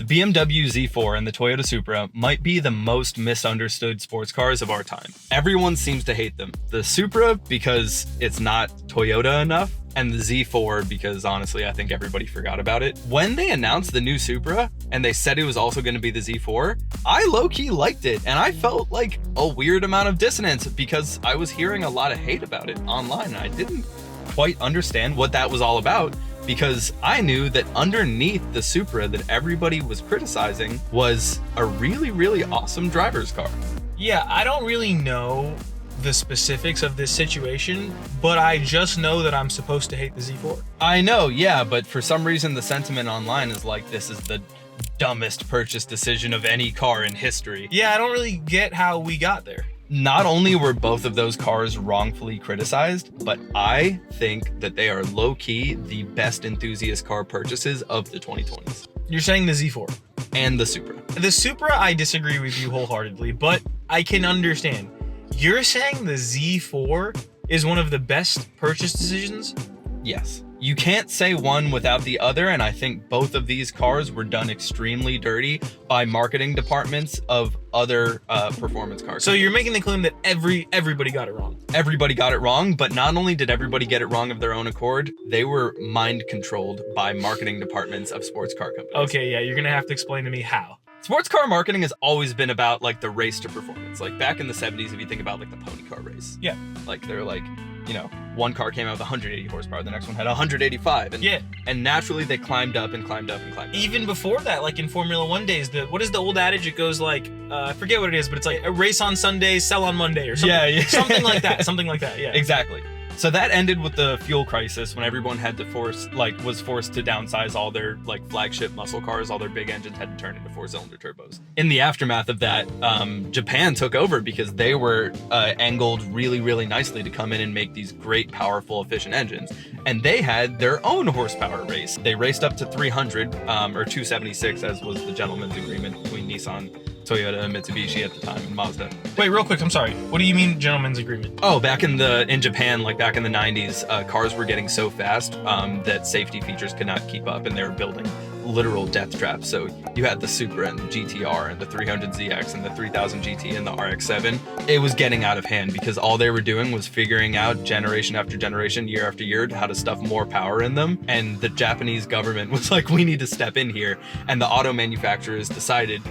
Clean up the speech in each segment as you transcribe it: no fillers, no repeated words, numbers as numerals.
The BMW Z4 and the Toyota Supra might be the most misunderstood sports cars of our time. Everyone seems to hate them. The Supra because it's not Toyota enough, and the Z4 because honestly, I think everybody forgot about it. When they announced the new Supra and they said it was also going to be the Z4, I low-key liked it, and I felt like a weird amount of dissonance because I was hearing a lot of hate about it online, and I didn't quite understand what that was all about. Because I knew that underneath the Supra that everybody was criticizing was a really, really awesome driver's car. Yeah, I don't really know the specifics of this situation, but I just know that I'm supposed to hate the Z4. I know, yeah, but for some reason the sentiment online is like, this is the dumbest purchase decision of any car in history. Yeah, I don't really get how we got there. Not only were both of those cars wrongfully criticized, but I think that they are low-key the best enthusiast car purchases of the 2020s. You're saying the Z4? And the Supra. The Supra, I disagree with you wholeheartedly, but I can understand. You're saying the Z4 is one of the best purchase decisions? Yes. You can't say one without the other, and I think both of these cars were done extremely dirty by marketing departments of other performance cars. So you're making the claim that everybody got it wrong? Everybody got it wrong, but not only did everybody get it wrong of their own accord, they were mind controlled by marketing departments of sports car companies. Okay, yeah, you're gonna have to explain to me how. Sports car marketing has always been about like the race to performance. Like back in the 70s, if you think about like the pony car race. Yeah. Like they're like, you know, one car came out with 180 horsepower, the next one had 185. And, yeah. And naturally they climbed up and climbed up and climbed up. Even before that, like in Formula One days, what is the old adage? It goes like, I forget what it is, but it's like a race on Sunday, sell on Monday or something. Yeah. Something like that. Something like that. Yeah. Exactly. So that ended with the fuel crisis when everyone had to was forced to downsize all their like flagship muscle cars. All their big engines had to turn into 4-cylinder turbos. In the aftermath of that, Japan took over because they were angled really, really nicely to come in and make these great, powerful, efficient engines. And they had their own horsepower race. They raced up to 300 or 276, as was the gentleman's agreement between Nissan, Toyota, and Mitsubishi at the time, and Mazda. Wait, real quick, I'm sorry. What do you mean gentleman's agreement? Oh, back in Japan, like back in the 90s, cars were getting so fast that safety features could not keep up, and they were building literal death traps. So you had the Supra and the GTR and the 300ZX and the 3000 GT and the RX-7. It was getting out of hand because all they were doing was figuring out generation after generation, year after year, how to stuff more power in them. And the Japanese government was like, we need to step in here. And the auto manufacturers decided,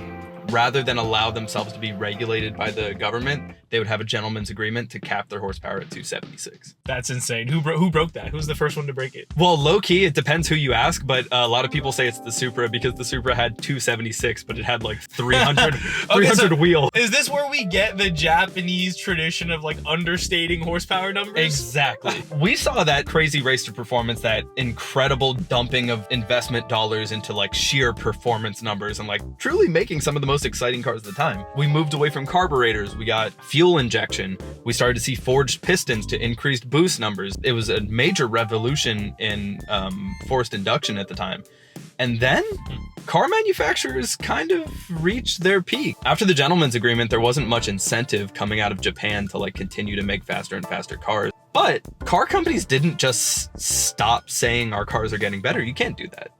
rather than allow themselves to be regulated by the government, they would have a gentleman's agreement to cap their horsepower at 276. That's insane. Who broke that? Who's the first one to break it? Well, low-key, it depends who you ask, but a lot of people say it's the Supra because the Supra had 276, but it had like 300, 300 wheel. Is this where we get the Japanese tradition of like understating horsepower numbers? Exactly. We saw that crazy race to performance, that incredible dumping of investment dollars into like sheer performance numbers and like truly making some of the most exciting cars at the time. We moved away from carburetors. We got fuel injection. We started to see forged pistons to increased boost numbers. It was a major revolution in forced induction at the time. And then car manufacturers kind of reached their peak. After the gentleman's agreement, there wasn't much incentive coming out of Japan to like continue to make faster and faster cars. But car companies didn't just stop saying our cars are getting better. You can't do that.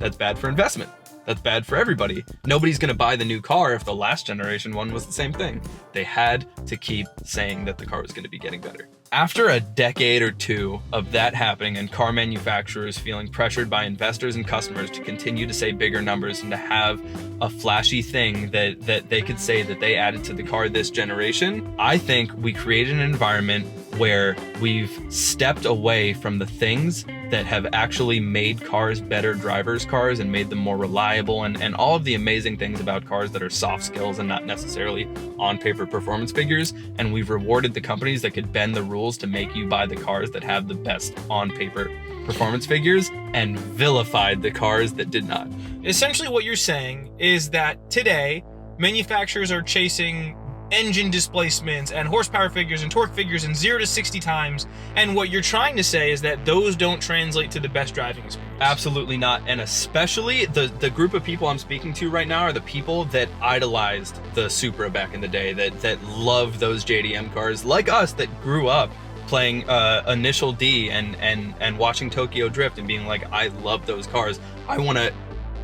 That's bad for investment. That's bad for everybody. Nobody's gonna buy the new car if the last generation one was the same thing. They had to keep saying that the car was gonna be getting better. After a decade or two of that happening and car manufacturers feeling pressured by investors and customers to continue to say bigger numbers and to have a flashy thing that they could say that they added to the car this generation, I think we created an environment where we've stepped away from the things that have actually made cars better drivers' cars and made them more reliable and all of the amazing things about cars that are soft skills and not necessarily on paper performance figures. And we've rewarded the companies that could bend the rules to make you buy the cars that have the best on paper performance figures and vilified the cars that did not. Essentially what you're saying is that today manufacturers are chasing engine displacements and horsepower figures and torque figures in 0 to 60 times, and what you're trying to say is that those don't translate to the best driving experience. Absolutely not. And especially the group of people I'm speaking to right now are the people that idolized the Supra back in the day, that love those JDM cars, like us, that grew up playing Initial D and watching Tokyo Drift and being like, I love those cars. I want to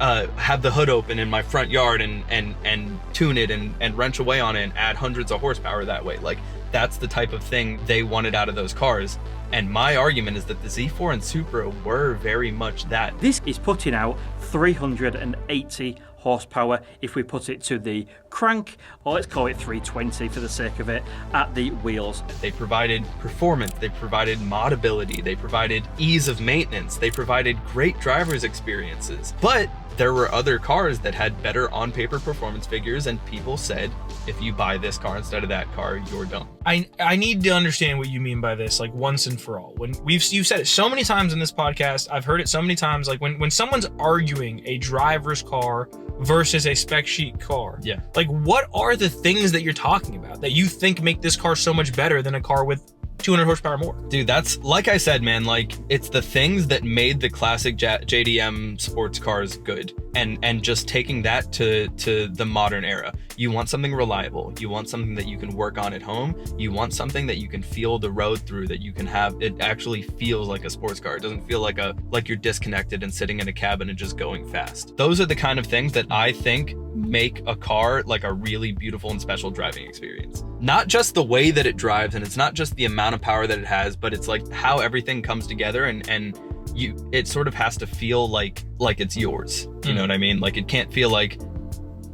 have the hood open in my front yard and tune it and wrench away on it and add hundreds of horsepower that way. Like, that's the type of thing they wanted out of those cars. And my argument is that the Z4 and Supra were very much that. This is putting out 380 horsepower if we put it to the crank, or let's call it 320 for the sake of it, at the wheels. They provided performance, they provided modability, they provided ease of maintenance, they provided great driver's experiences. But there were other cars that had better on-paper performance figures, and people said, if you buy this car instead of that car, you're dumb. I need to understand what you mean by this, like, once and for all. You've said it so many times in this podcast, I've heard it so many times, like when someone's arguing a driver's car versus a spec sheet car. Yeah. Like, what are the things that you're talking about that you think make this car so much better than a car with 200 horsepower more? Dude, that's, like I said, man, like, it's the things that made the classic JDM sports cars good, and just taking that to the modern era. You want something reliable, you want something that you can work on at home, you want something that you can feel the road through, that you can have, it actually feels like a sports car. It doesn't feel like you're disconnected and sitting in a cabin and just going fast. Those are the kind of things that I think make a car like a really beautiful and special driving experience. Not just the way that it drives, and it's not just the amount of power that it has, but it's like how everything comes together, and it sort of has to feel like it's yours. You know what I mean? Like, it can't feel like,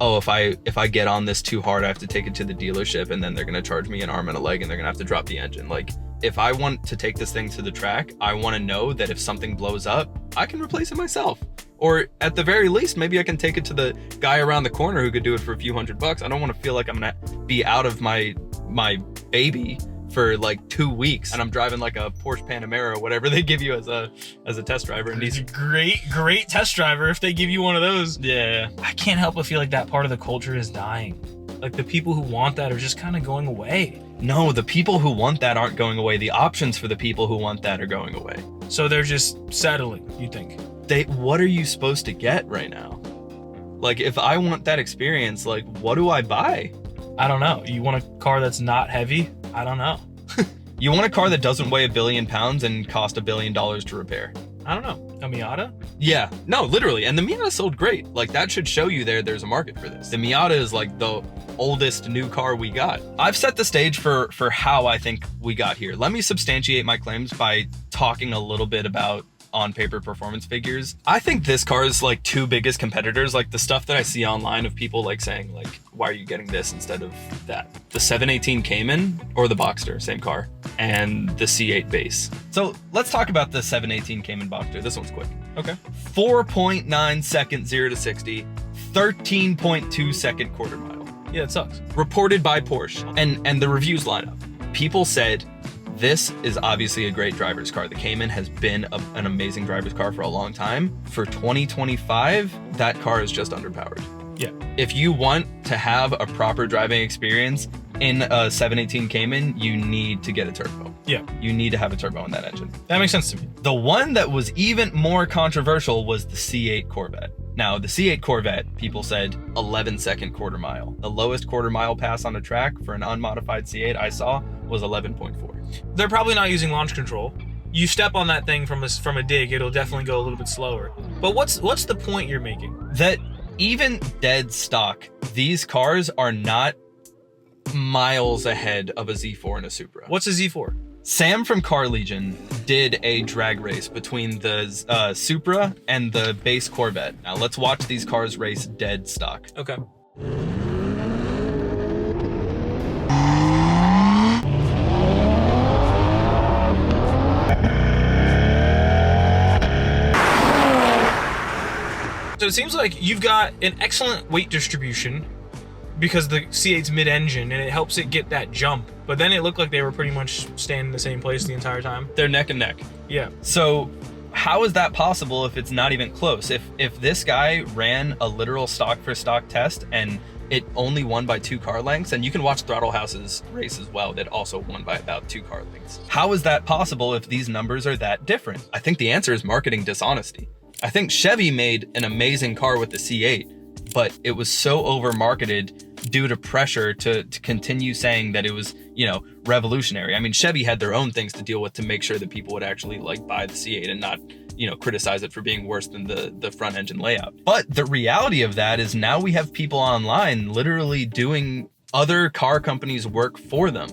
oh, if I get on this too hard, I have to take it to the dealership and then they're gonna charge me an arm and a leg and they're gonna have to drop the engine. Like, if I want to take this thing to the track, I want to know that if something blows up, I can replace it myself. Or at the very least, maybe I can take it to the guy around the corner who could do it for a few $100. I don't want to feel like I'm gonna be out of my baby for like 2 weeks and I'm driving like a Porsche Panamera or whatever they give you as a test driver. And He's a great test driver if they give you one of those. Yeah. I can't help but feel like that part of the culture is dying. Like, the people who want that are just kind of going away. No, the people who want that aren't going away. The options for the people who want that are going away. So they're just settling, you think? What are you supposed to get right now? Like, if I want that experience, like, what do I buy? I don't know. You want a car that's not heavy? I don't know. You want a car that doesn't weigh 1 billion pounds and cost $1 billion to repair? I don't know. A Miata? Yeah, no, literally. And the Miata sold great. Like, that should show you there's a market for this. The Miata is like the oldest new car we got. I've set the stage for how I think we got here. Let me substantiate my claims by talking a little bit about on-paper performance figures. I think this car's like two biggest competitors, like the stuff that I see online of people like saying like, why are you getting this instead of that? The 718 Cayman or the Boxster, same car, and the C8 base. So let's talk about the 718 Cayman Boxster. This one's quick. Okay. 4.9 seconds 0 to 60, 13.2 second quarter mile. Yeah, it sucks. Reported by Porsche, and the reviews line up. People said, this is obviously a great driver's car. The Cayman has been an amazing driver's car for a long time. For 2025, that car is just underpowered. Yeah. If you want to have a proper driving experience in a 718 Cayman, you need to get a turbo. Yeah. You need to have a turbo in that engine. That makes sense to me. The one that was even more controversial was the C8 Corvette. Now, the C8 Corvette, people said 11 second quarter mile. The lowest quarter mile pass on a track for an unmodified C8 I saw was 11.4. They're probably not using launch control. You step on that thing from a dig, it'll definitely go a little bit slower. But what's the point you're making? That even dead stock, these cars are not miles ahead of a Z4 and a Supra. What's a Z4? Sam from Car Legion did a drag race between the Supra and the base Corvette. Now let's watch these cars race dead stock. Okay. So it seems like you've got an excellent weight distribution because the C8's mid-engine and it helps it get that jump. But then it looked like they were pretty much staying in the same place the entire time. They're neck and neck. Yeah. So how is that possible if it's not even close? If this guy ran a literal stock for stock test and it only won by 2 car lengths, and you can watch Throttle House's race as well, that also won by about 2 car lengths. How is that possible if these numbers are that different? I think the answer is marketing dishonesty. I think Chevy made an amazing car with the C8, but it was so over marketed due to pressure to continue saying that it was, you know, revolutionary. I mean, Chevy had their own things to deal with to make sure that people would actually like buy the C8 and not criticize it for being worse than the front engine layout. But the reality of that is now we have people online literally doing other car companies work for them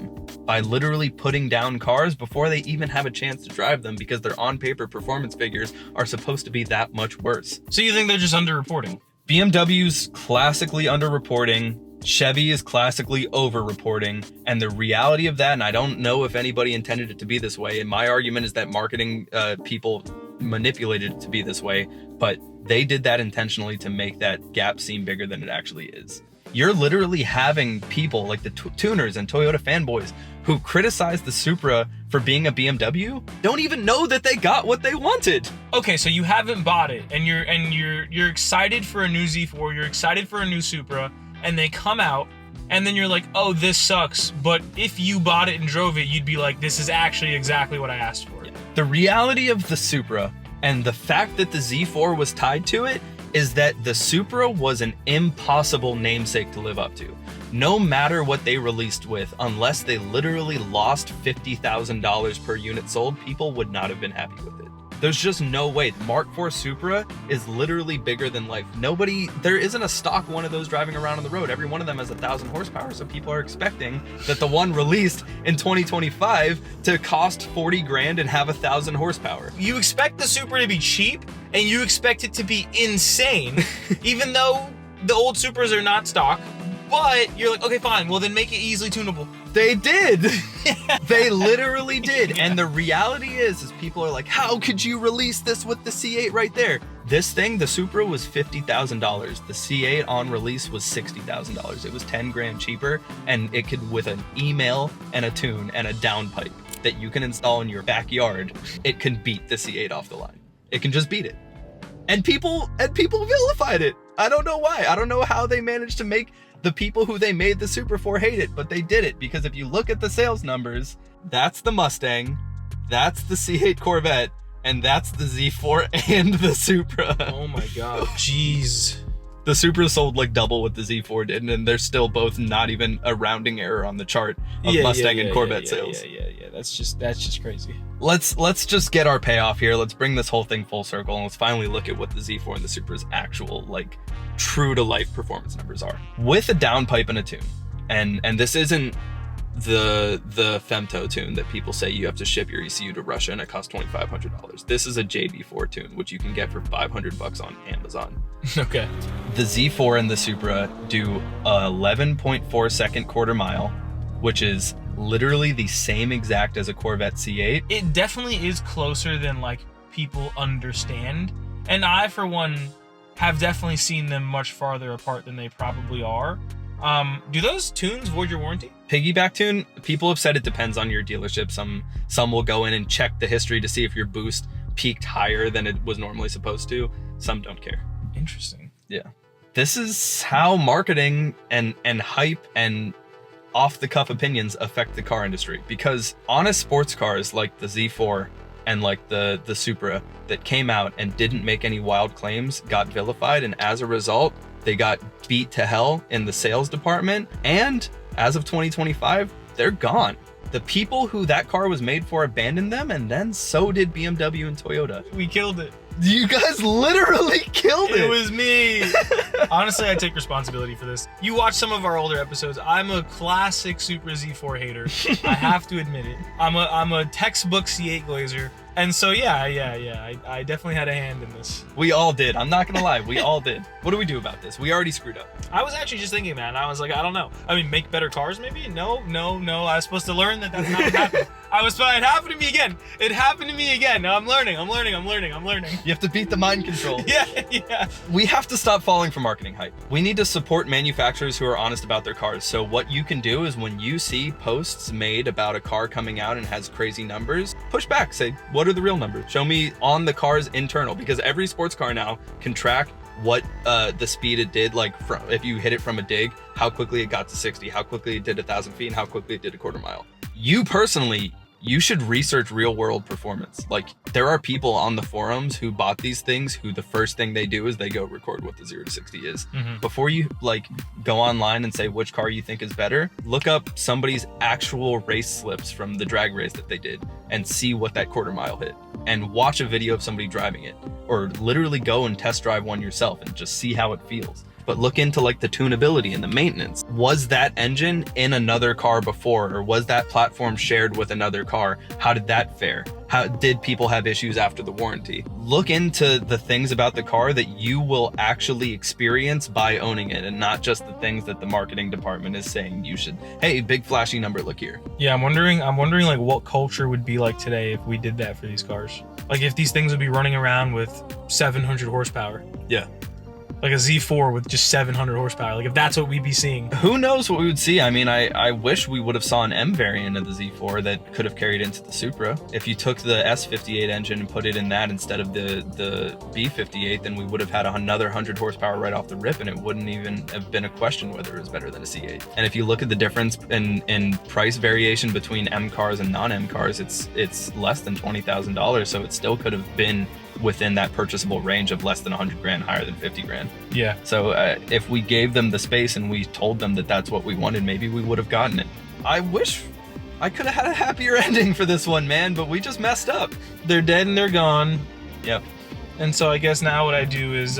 by literally putting down cars before they even have a chance to drive them because their on-paper performance figures are supposed to be that much worse. So you think they're just underreporting? BMW's classically underreporting, Chevy is classically overreporting, and the reality of that, and I don't know if anybody intended it to be this way, and my argument is that marketing people manipulated it to be this way, but they did that intentionally to make that gap seem bigger than it actually is. You're literally having people like the tuners and Toyota fanboys who criticize the Supra for being a BMW don't even know that they got what they wanted. Okay, so you haven't bought it, and you're excited for a new Z4, you're excited for a new Supra, and they come out, and then you're like, oh, this sucks. But if you bought it and drove it, you'd be like, this is actually exactly what I asked for. The reality of the Supra and the fact that the Z4 was tied to it is that the Supra was an impossible namesake to live up to. No matter what they released with, unless they literally lost $50,000 per unit sold, people would not have been happy with it. There's just no way. The Mark IV Supra is literally bigger than life. There isn't a stock one of those driving around on the road. Every one of them has 1,000 horsepower, so people are expecting that the one released in 2025 to cost 40 grand and have 1,000 horsepower. You expect the Supra to be cheap, and you expect it to be insane, even though the old Supras are not stock. But you're like, okay, fine, well then make it easily tunable. They did. They literally did. And the reality is people are like, how could you release this with the C8 right there? This thing, the Supra, was $50,000. The C8 on release was $60,000. It was 10 grand cheaper, and it could, with an email and a tune and a downpipe that you can install in your backyard, it can beat the C8 off the line. It can just beat it. And people vilified it. I don't know why. I don't know how they managed to make the people who they made the Supra for hate it, but they did it, because if you look at the sales numbers, that's the Mustang, that's the C8 Corvette, and that's the Z4 and the Supra. Oh my god. Jeez. The Supra sold like double what the Z4 did, and they're still both not even a rounding error on the chart of Mustang and Corvette sales. Yeah. That's just crazy. Let's just get our payoff here. Let's bring this whole thing full circle, and let's finally look at what the Z4 and the Supra's actual, like, true to life performance numbers are. With a downpipe and a tune, and this isn't the femto tune that people say you have to ship your ECU to Russia and it costs $2,500. This is a JB4 tune, which you can get for $500 on Amazon. Okay. The Z4 and the Supra do a 11.4 second quarter mile, which is literally the same exact as a Corvette C8. It definitely is closer than like people understand, and I, for one, have definitely seen them much farther apart than they probably are. Do those tunes void your warranty? Piggyback tune, people have said it depends on your dealership. Some will go in and check the history to see if your boost peaked higher than it was normally supposed to. Some don't care. Interesting. Yeah. This is how marketing and hype and off-the-cuff opinions affect the car industry, because honest sports cars like the Z4 and like the Supra that came out and didn't make any wild claims got vilified, and as a result, they got beat to hell in the sales department, and as of 2025, they're gone. The people who that car was made for abandoned them, and then so did BMW and Toyota. We killed it. You guys literally killed it. It was me. Honestly, I take responsibility for this. You watch some of our older episodes. I'm a classic Supra Z4 hater. I have to admit it. I'm a textbook C8 Glazer. And so yeah, I definitely had a hand in this. We all did. I'm not gonna lie, we all did. What do we do about this? We already screwed up. I was actually just thinking that, and I was like, I don't know. I mean, make better cars maybe? No. I was supposed to learn that that's not what happened. It happened to me again. It happened to me again. Now I'm learning. You have to beat the mind control. Yeah. We have to stop falling for marketing hype. We need to support manufacturers who are honest about their cars. So what you can do is, when you see posts made about a car coming out and has crazy numbers, push back, say, what are the real numbers? Show me on the car's internal, because every sports car now can track what the speed it did, like if you hit it from a dig, how quickly it got to 60, how quickly it did 1,000 feet, and how quickly it did a quarter mile. You personally, you should research real world performance. Like, there are people on the forums who bought these things who the first thing they do is they go record what the 0 to 60 is. Before you like go online and say which car you think is better, look up somebody's actual race slips from the drag race that they did and see what that quarter mile hit. and watch a video of somebody driving it, or literally go and test drive one yourself and just see how it feels. But look into like the tunability and the maintenance. Was that engine in another car before, or was that platform shared with another car? How did that fare? How did people have issues after the warranty? Look into the things about the car that you will actually experience by owning it, and not just the things that the marketing department is saying you should. Hey, big flashy number, look here. Yeah, I'm wondering like what culture would be like today if we did that for these cars. Like if these things would be running around with 700 horsepower. Yeah. Like a Z4 with just 700 horsepower. Like if that's what we'd be seeing. Who knows what we would see? I mean, I wish we would have saw an M variant of the Z4 that could have carried into the Supra. If you took the S58 engine and put it in that instead of the B58, then we would have had another 100 horsepower right off the rip, and it wouldn't even have been a question whether it was better than a C8. And if you look at the difference in price variation between M cars and non-M cars, it's less than $20,000, so it still could have been within that purchasable range of less than 100 grand, higher than 50 grand. Yeah. So if we gave them the space and we told them that that's what we wanted, maybe we would have gotten it. I wish I could have had a happier ending for this one, man, but we just messed up. They're dead and they're gone. Yep. And so I guess now what I do is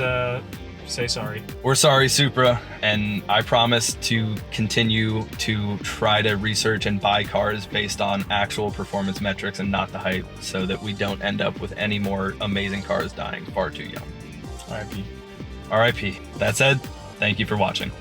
say sorry. We're sorry, Supra, and I promise to continue to try to research and buy cars based on actual performance metrics and not the hype, so that we don't end up with any more amazing cars dying far too young. RIP. RIP. That said, thank you for watching.